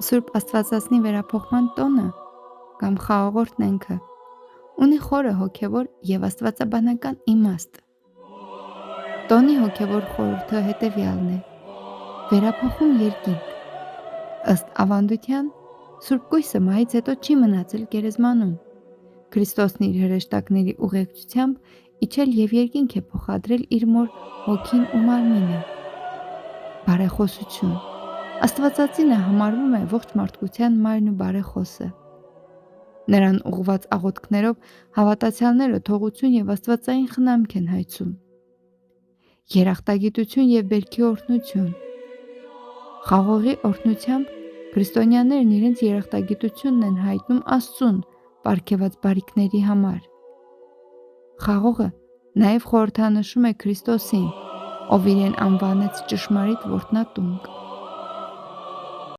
Սուրբ Աստվածածնի վերափոխման տոնը կամ խաղաղորդն ինքը ունի խորը հոգևոր եւ աստվածաբանական իմաստ։ Տոնի հոգևոր խորհուրդը հետևյալն է. վերափոխում երկինք։ Ըստ ավանդության, Սուրբ Կույսը մահից հետո չի մնացել գերեզմանում։ Քրիստոսն իր հրեշտակների ուղեկցությամբ իջել եւ երկինք է փոխադրել իր մոր հոգին ու մարմինը։ Բարեխոսություն։ Աստվածածինը համարվում է ողջ մարդկության մայրն ու բարեխոսը։ Նրան ուղղված աղոթքներով հավատացյալները թողություն եւ աստվածային խնամք են հայցում։ Երախտագիտություն եւ բերքի օրհնություն։ Խաղողի օրհնությամբ քրիստոնյաներն իրենց երախտագիտությունն են հայտնում Աստծուն պարգևած բարիքների համար։ Խաղողը նաեւ խորհրդանշում է Քրիստոսին, ով իրեն անվանեց ճշմարիտ որդնատունկ։